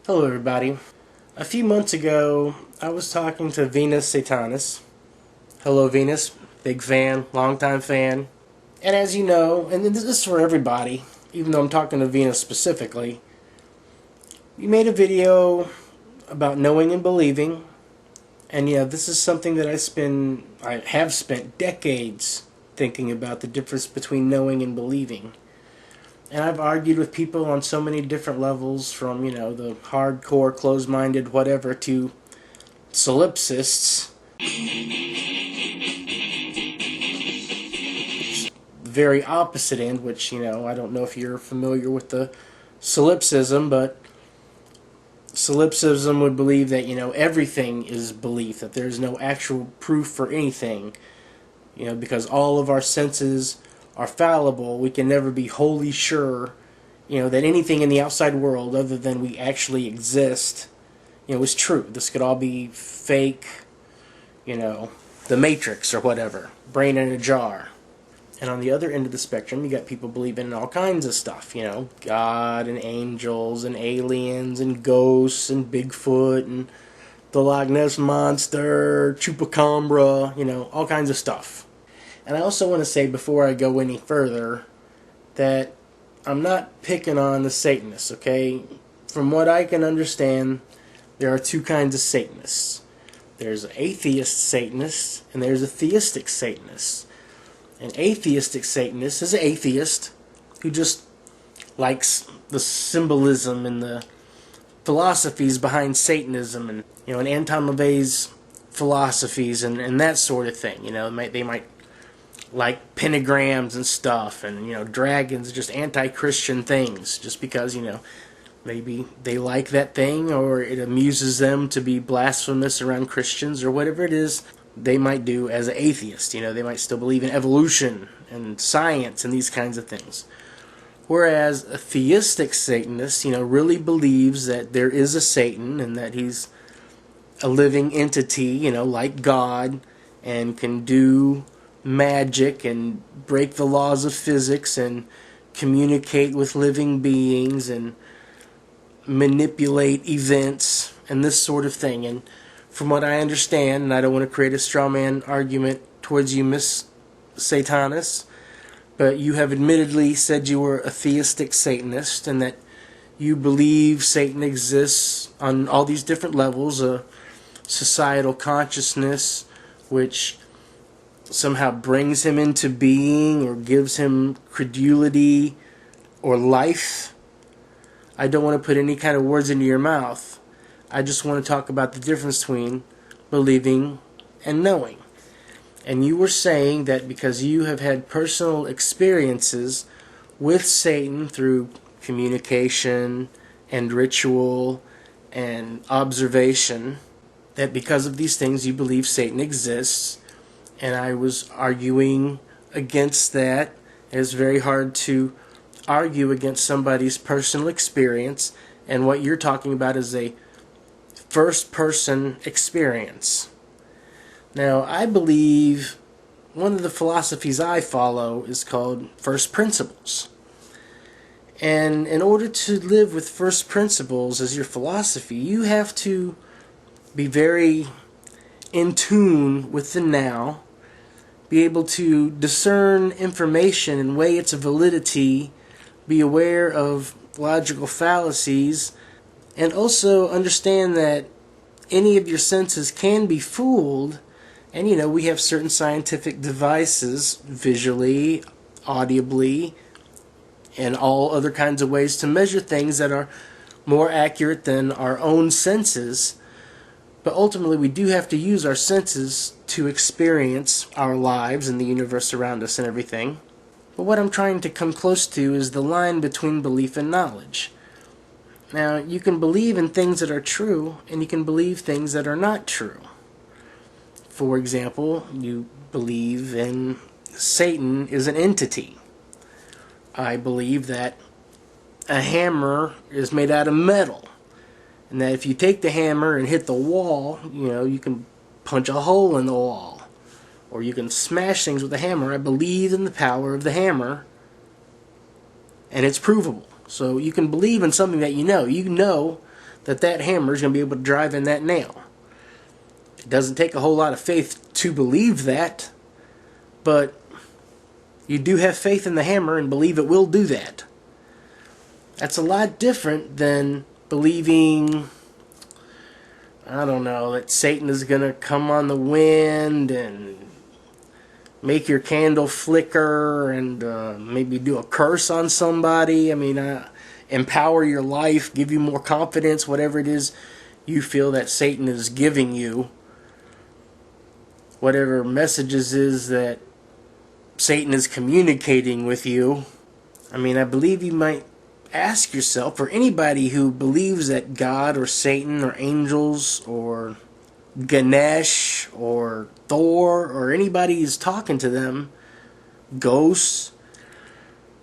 Hello everybody. A few months ago, I was talking to Venus Satanis. Hello Venus, big fan, longtime fan. And as you know, and this is for everybody, even though I'm talking to Venus specifically, you made a video about knowing and believing. And yeah, this is something that I have spent decades thinking about the difference between knowing and believing. And I've argued with people on so many different levels, from, the hardcore, closed-minded, whatever, to solipsists. Very opposite end, which, I don't know if you're familiar with the solipsism, but solipsism would believe that, everything is belief, that there's no actual proof for anything, because all of our senses are fallible. We can never be wholly sure, that anything in the outside world, other than we actually exist, is true. This could all be fake, the Matrix or whatever, brain in a jar. And on the other end of the spectrum, you got people believing in all kinds of stuff, God and angels and aliens and ghosts and Bigfoot and the Loch Ness Monster, Chupacabra, all kinds of stuff. And I also want to say, before I go any further, that I'm not picking on the Satanists, okay? From what I can understand, there are two kinds of Satanists. There's atheist Satanists, and there's a theistic Satanist. An atheistic Satanist is an atheist who just likes the symbolism and the philosophies behind Satanism, and, and Anton LaVey's philosophies and that sort of thing. They might like pentagrams and stuff, and dragons, just anti-Christian things, just because maybe they like that thing, or it amuses them to be blasphemous around Christians, or whatever it is they might do as an atheist. They might still believe in evolution and science and these kinds of things. Whereas a theistic Satanist, really believes that there is a Satan and that he's a living entity, like God, and can do magic and break the laws of physics and communicate with living beings and manipulate events and this sort of thing. And from what I understand, and I don't want to create a straw man argument towards you, Miss Satanis, but you have admittedly said you were a theistic Satanist and that you believe Satan exists on all these different levels of societal consciousness, which somehow brings him into being or gives him credulity or life. I don't want to put any kind of words into your mouth. I just want to talk about the difference between believing and knowing. And you were saying that because you have had personal experiences with Satan through communication and ritual and observation, that because of these things you believe Satan exists. And I was arguing against that. It's very hard to argue against somebody's personal experience, and what you're talking about is a first-person experience. Now, I believe one of the philosophies I follow is called first principles. And in order to live with first principles as your philosophy, you have to be very in tune with the now, be able to discern information and weigh its validity, be aware of logical fallacies, and also understand that any of your senses can be fooled. And we have certain scientific devices, visually, audibly, and all other kinds of ways to measure things that are more accurate than our own senses. But ultimately, we do have to use our senses to experience our lives and the universe around us and everything. But what I'm trying to come close to is the line between belief and knowledge. Now, you can believe in things that are true, and you can believe things that are not true. For example, you believe in Satan is an entity. I believe that a hammer is made out of metal, and that if you take the hammer and hit the wall, you can punch a hole in the wall, or you can smash things with a hammer. I believe in the power of the hammer, and it's provable. So you can believe in something that you know. You know that that hammer is going to be able to drive in that nail. It doesn't take a whole lot of faith to believe that, but you do have faith in the hammer and believe it will do that. That's a lot different than believing, I don't know, that Satan is going to come on the wind and make your candle flicker and maybe do a curse on somebody. I mean, empower your life, give you more confidence, whatever it is you feel that Satan is giving you. Whatever messages is that Satan is communicating with you. I mean, I believe you might ask yourself, or anybody who believes that God or Satan or angels or Ganesh or Thor or anybody is talking to them, ghosts,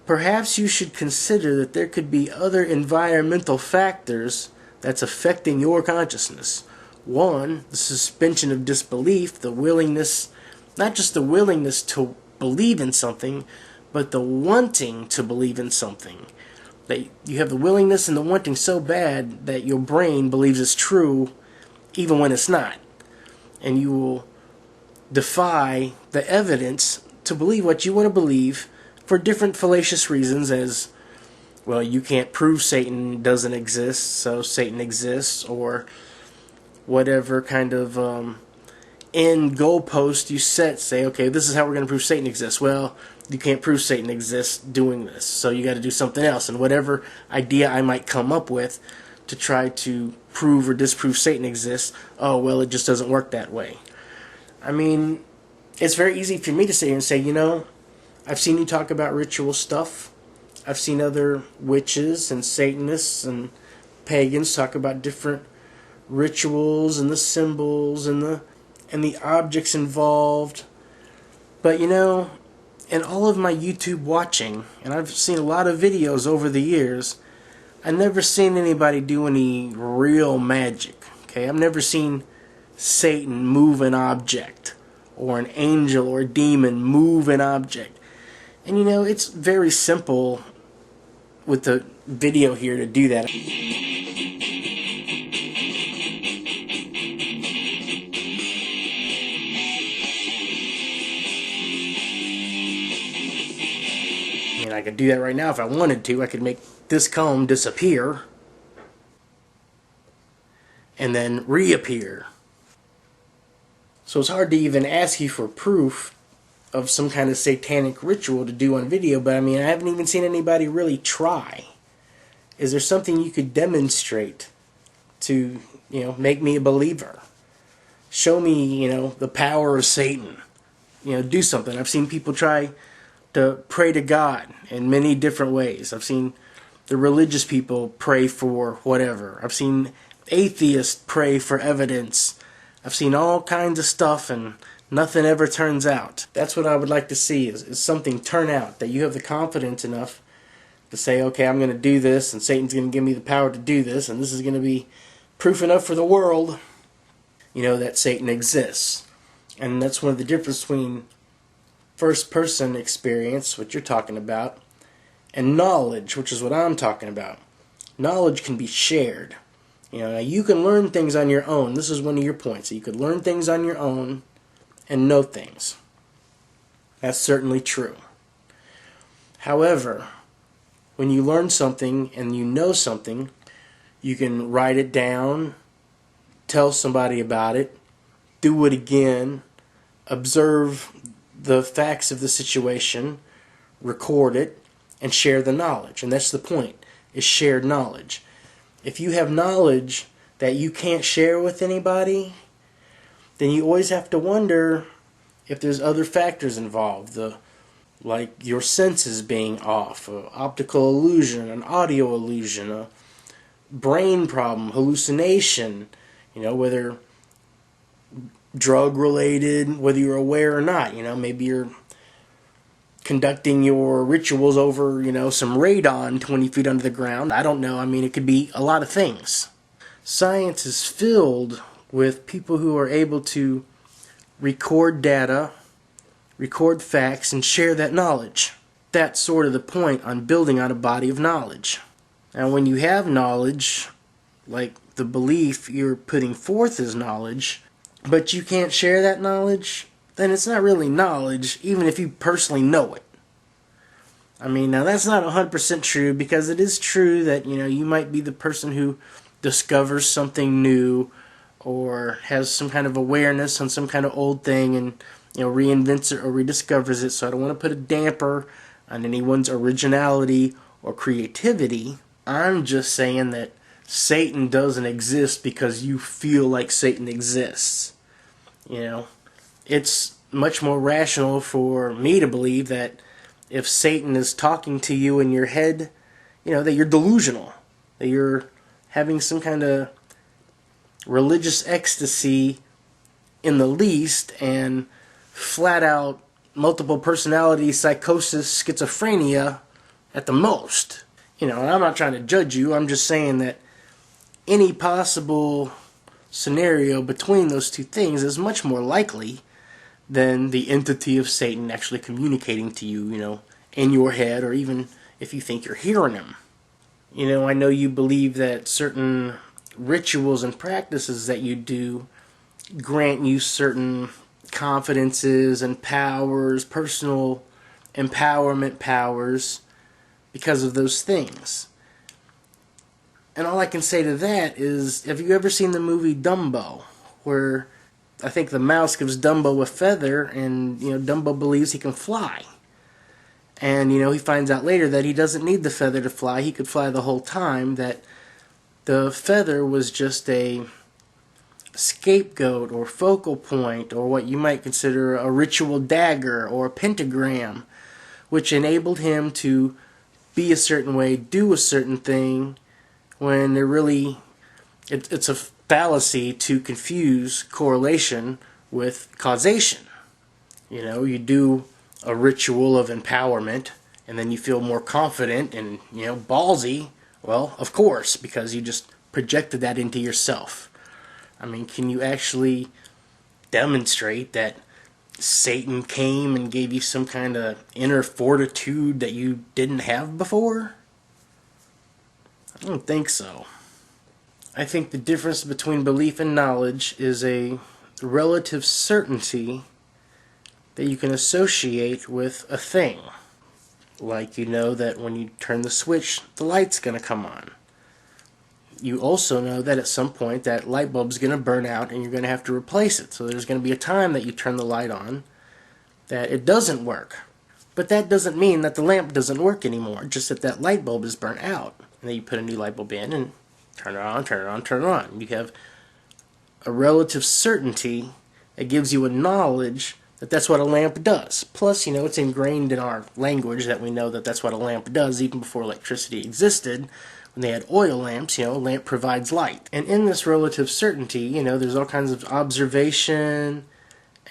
perhaps you should consider that there could be other environmental factors that's affecting your consciousness. One, the suspension of disbelief, the willingness, not just the willingness to believe in something, but the wanting to believe in something. That you have the willingness and the wanting so bad that your brain believes it's true even when it's not. And you will defy the evidence to believe what you want to believe for different fallacious reasons, as, well, you can't prove Satan doesn't exist, so Satan exists, or whatever kind of end goalpost you set. Say, okay, this is how we're going to prove Satan exists. Well, you can't prove Satan exists doing this, so you got to do something else. And whatever idea I might come up with to try to prove or disprove Satan exists, oh, well, it just doesn't work that way. I mean, it's very easy for me to sit here and say, you know, I've seen you talk about ritual stuff. I've seen other witches and Satanists and pagans talk about different rituals and the symbols and the objects involved. But, you know, in all of my YouTube watching, and I've seen a lot of videos over the years, I've never seen anybody do any real magic. Okay, I've never seen Satan move an object, or an angel or a demon move an object. And you know, it's very simple with the video here to do that. I mean, I could do that right now if I wanted to. I could make this comb disappear and then reappear. So it's hard to even ask you for proof of some kind of satanic ritual to do on video, but I mean, I haven't even seen anybody really try. Is there something you could demonstrate to, you know, make me a believer? Show me, you know, the power of Satan. You know, do something. I've seen people try to pray to God in many different ways. I've seen the religious people pray for whatever. I've seen atheists pray for evidence. I've seen all kinds of stuff and nothing ever turns out. That's what I would like to see, is something turn out, that you have the confidence enough to say, okay, I'm going to do this, and Satan's going to give me the power to do this, and this is going to be proof enough for the world, you know, that Satan exists. And that's one of the differences between first-person experience, which you're talking about, and knowledge, which is what I'm talking about. Knowledge can be shared. You know, now you can learn things on your own. This is one of your points. You could learn things on your own and know things. That's certainly true. However, when you learn something and you know something, you can write it down, tell somebody about it, do it again, observe the facts of the situation, record it, and share the knowledge. And that's the point, is shared knowledge. If you have knowledge that you can't share with anybody, then you always have to wonder if there's other factors involved, like your senses being off, optical illusion, an audio illusion, a brain problem, hallucination, you know, whether drug related, whether you're aware or not. You know, maybe you're conducting your rituals over, you know, some radon 20 feet under the ground. I don't know. I mean, it could be a lot of things. Science is filled with people who are able to record data, record facts, and share that knowledge. That's sort of the point on building out a body of knowledge. Now, when you have knowledge, like the belief you're putting forth as knowledge, but you can't share that knowledge, then it's not really knowledge, even if you personally know it. I mean, now that's not 100% true, because it is true that, you might be the person who discovers something new or has some kind of awareness on some kind of old thing and, reinvents it or rediscovers it. So I don't want to put a damper on anyone's originality or creativity. I'm just saying that Satan doesn't exist because you feel like Satan exists. It's much more rational for me to believe that if Satan is talking to you in your head, that you're delusional, that you're having some kind of religious ecstasy in the least, and flat out multiple personality psychosis, schizophrenia at the most. And I'm not trying to judge you, I'm just saying that any possible scenario between those two things is much more likely than the entity of Satan actually communicating to you, in your head, or even if you think you're hearing him. I know you believe that certain rituals and practices that you do grant you certain confidences and powers, personal empowerment powers, because of those things. And all I can say to that is, have you ever seen the movie Dumbo, where I think the mouse gives Dumbo a feather, and Dumbo believes he can fly. And he finds out later that he doesn't need the feather to fly. He could fly the whole time, that the feather was just a scapegoat or focal point, or what you might consider a ritual dagger or a pentagram, which enabled him to be a certain way, do a certain thing, when they're really, it's a fallacy to confuse correlation with causation. You do a ritual of empowerment, and then you feel more confident and, ballsy. Well, of course, because you just projected that into yourself. I mean, can you actually demonstrate that Satan came and gave you some kind of inner fortitude that you didn't have before? I don't think so. I think the difference between belief and knowledge is a relative certainty that you can associate with a thing. Like that when you turn the switch, the light's going to come on. You also know that at some point that light bulb's going to burn out and you're going to have to replace it. So there's going to be a time that you turn the light on that it doesn't work. But that doesn't mean that the lamp doesn't work anymore, just that light bulb is burnt out. And then you put a new light bulb in and turn it on, turn it on, turn it on. You have a relative certainty that gives you a knowledge that that's what a lamp does. Plus, it's ingrained in our language that we know that that's what a lamp does, even before electricity existed. When they had oil lamps, a lamp provides light. And in this relative certainty, there's all kinds of observation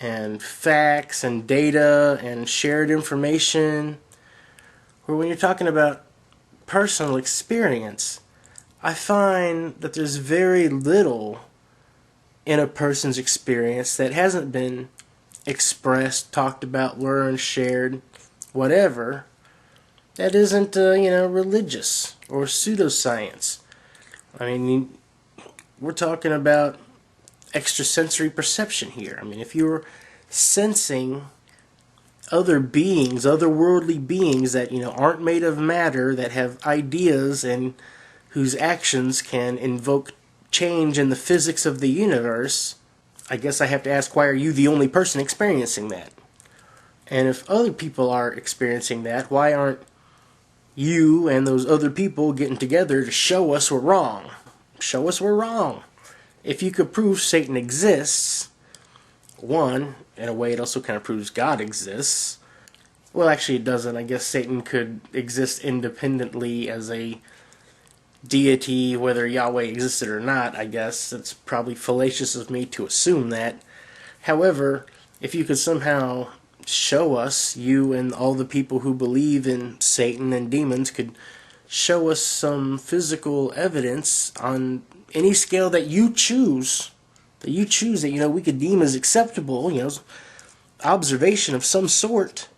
and facts and data and shared information. Where when you're talking about personal experience, I find that there's very little in a person's experience that hasn't been expressed, talked about, learned, shared, whatever, that isn't, religious or pseudoscience. I mean, we're talking about extrasensory perception here. I mean, if you're sensing other beings, otherworldly beings that, aren't made of matter, that have ideas and whose actions can invoke change in the physics of the universe, I guess I have to ask, why are you the only person experiencing that? And if other people are experiencing that, why aren't you and those other people getting together to show us we're wrong? Show us we're wrong. If you could prove Satan exists, one, in a way it also kind of proves God exists. Well, actually it doesn't. I guess Satan could exist independently as a deity, whether Yahweh existed or not. I guess it's probably fallacious of me to assume that. However, if you could somehow show us, you and all the people who believe in Satan and demons could show us some physical evidence on any scale that you choose, that we could deem as acceptable, observation of some sort,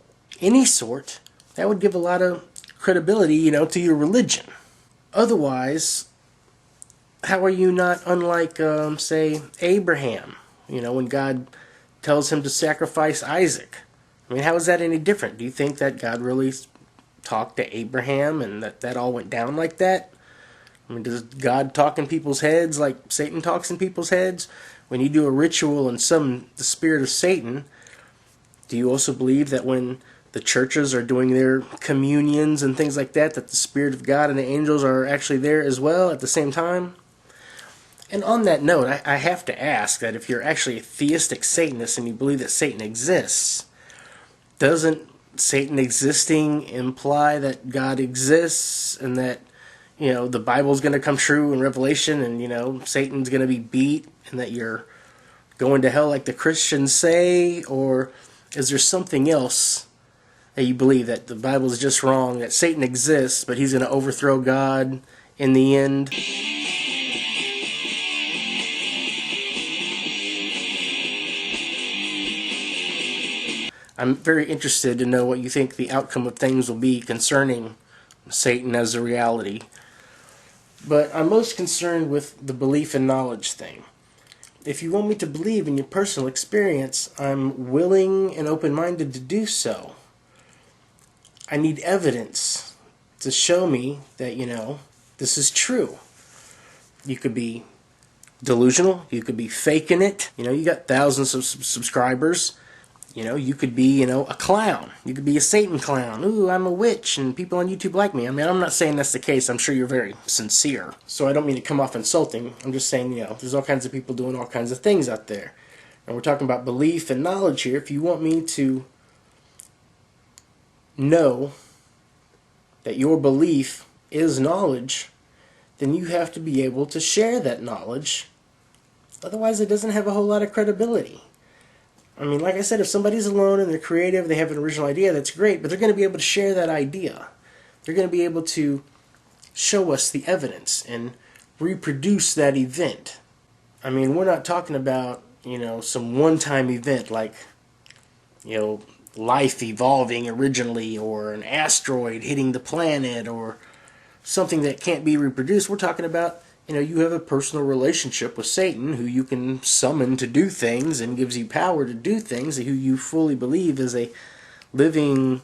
any sort, that would give a lot of credibility, to your religion. Otherwise, how are you not unlike, say, Abraham? You know, when God tells him to sacrifice Isaac. I mean, how is that any different? Do you think that God really talked to Abraham and that all went down like that? I mean, does God talk in people's heads like Satan talks in people's heads? When you do a ritual and summon the spirit of Satan, do you also believe that when the churches are doing their communions and things like that, that the Spirit of God and the angels are actually there as well at the same time? And on that note, I have to ask that if you're actually a theistic Satanist and you believe that Satan exists, doesn't Satan existing imply that God exists and that, you know, the Bible's going to come true in Revelation and, you know, Satan's going to be beat and that you're going to hell like the Christians say? Or is there something else that you believe, that the Bible is just wrong, that Satan exists, but he's going to overthrow God in the end? I'm very interested to know what you think the outcome of things will be concerning Satan as a reality. But I'm most concerned with the belief and knowledge thing. If you want me to believe in your personal experience, I'm willing and open-minded to do so. I need evidence to show me that, you know, this is true. You could be delusional. You could be faking it. You know, you got thousands of subscribers. You know, you could be, you know, a clown. You could be a Satan clown. Ooh, I'm a witch, and people on YouTube like me. I mean, I'm not saying that's the case. I'm sure you're very sincere. So I don't mean to come off insulting. I'm just saying, you know, there's all kinds of people doing all kinds of things out there. And we're talking about belief and knowledge here. If you want me to know that your belief is knowledge, then you have to be able to share that knowledge. Otherwise, it doesn't have a whole lot of credibility. I mean, like I said, if somebody's alone and they're creative, they have an original idea, that's great, but they're going to be able to share that idea. They're going to be able to show us the evidence and reproduce that event. I mean, we're not talking about, you know, some one-time event like, you know, life evolving originally or an asteroid hitting the planet or something that can't be reproduced. We're talking about, you know, you have a personal relationship with Satan who you can summon to do things and gives you power to do things, who you fully believe is a living,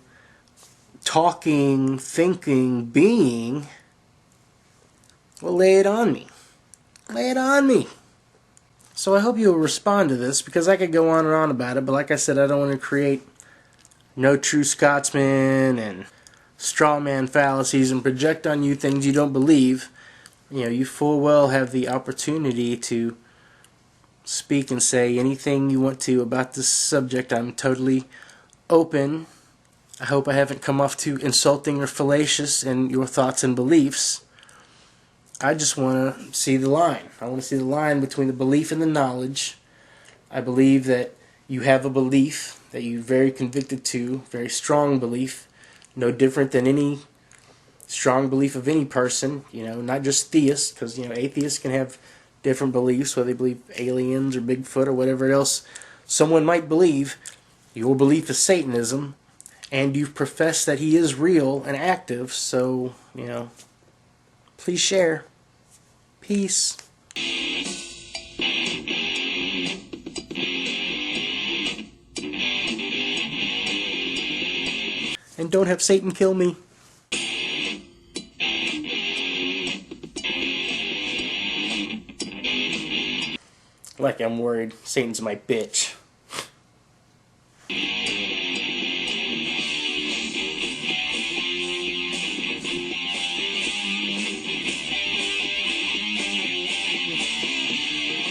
talking, thinking being. Well, lay it on me. Lay it on me. So I hope you'll respond to this, because I could go on and on about it, but like I said, I don't want to create no true Scotsman and straw man fallacies and project on you things you don't believe. You know, you full well have the opportunity to speak and say anything you want to about this subject. I'm totally open. I hope I haven't come off too insulting or fallacious in your thoughts and beliefs. I just want to see the line. I want to see the line between the belief and the knowledge. I believe that you have a belief that you're very convicted to, very strong belief, no different than any strong belief of any person, you know, not just theists, because, you know, atheists can have different beliefs, whether they believe aliens or Bigfoot or whatever else someone might believe. Your belief is Satanism, and you've professed that he is real and active, so, you know, please share. Peace. And don't have Satan kill me. Like I'm worried Satan's my bitch.